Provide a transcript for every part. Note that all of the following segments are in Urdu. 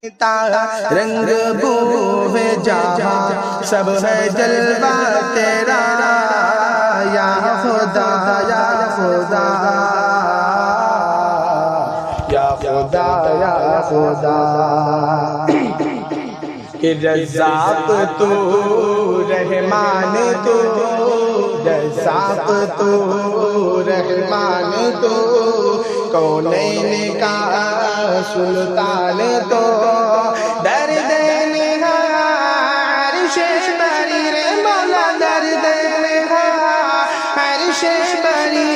رنگ بو ہے جہاں سب ہے جلوہ تیرا یا خدا یا خدا یا خدا یا خدا کہ رزاق تو رحمان تو رزاق تو رحمان تو کونین کا سلطان تو درد عرش بری رے مولا درد عرش بری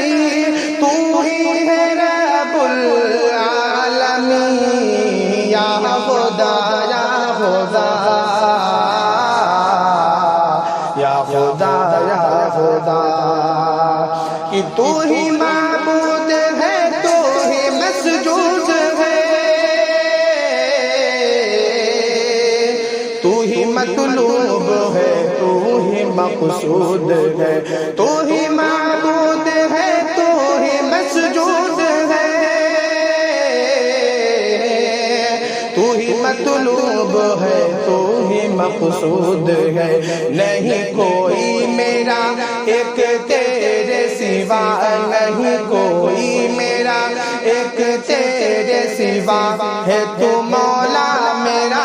تو ہی ہے رب العالمین یا خدا یا خدا یا خدا یا خدا کہ تو ہی معبود ہے تو ہی مسجود ہے تو ہی مطلوب ہے تو ہی مقصود ہے تو ہی معبود ہے تو ہی مسجود ہے تو ہی مطلوب ہے تو ہی مقصود ہے نہیں کوئی میرا ایک تیرے سوا نہیں کوئی میرا ایک تیرے سوا ہے تو مولا میرا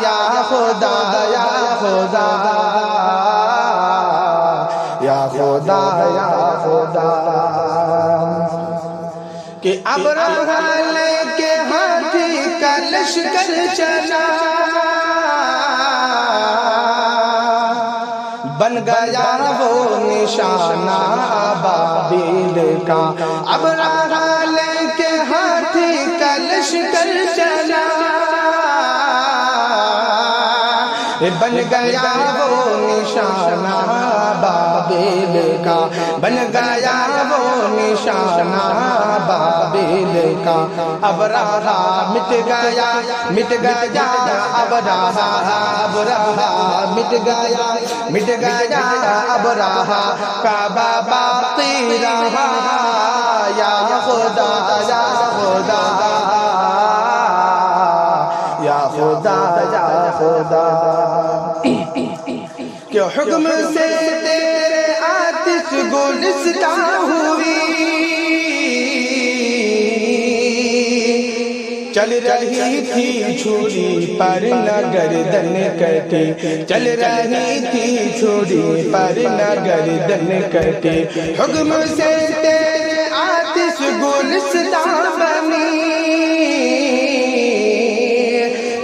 یا خدا یا خدا یا خدا یا خدا کہ ابرہہ لے کے ہاتھی کا لشکر چلا بن گیا وہ نشانہ بابل کا ابرہہ لے کے ہاتھی کا لشکر چلا بن گیا وہ نشانہ بابل کا بن گیا وہ نشانہ بابل کا ابرہہ مٹ گیا ابرہہ مٹ گیا ابرہہ کعبہ باقی رہا یا خدا یا خدا یا خدا یا خدا کہ حکم سے تیرے آتش گلستاں ہوئی چل رہی تھی چھری پر نہ گردن کٹی چل رہی تھی چھری پر نہ گردن کٹی حکم سے تیرے آتش گلستاں بنی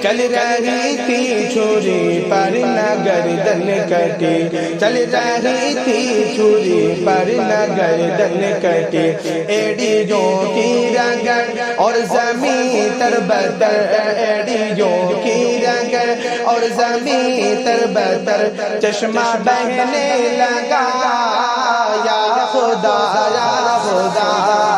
چل رہی تھی چھری پر نہ گردن کٹی چل رہی تھی چھری پر نہ گردن کٹی ایڑیوں کی رگڑ اور زمین تر بدر ایڑیوں کی رگڑ اور زمین تر بدر چشمہ بہنے لگا یا خدا یا خدا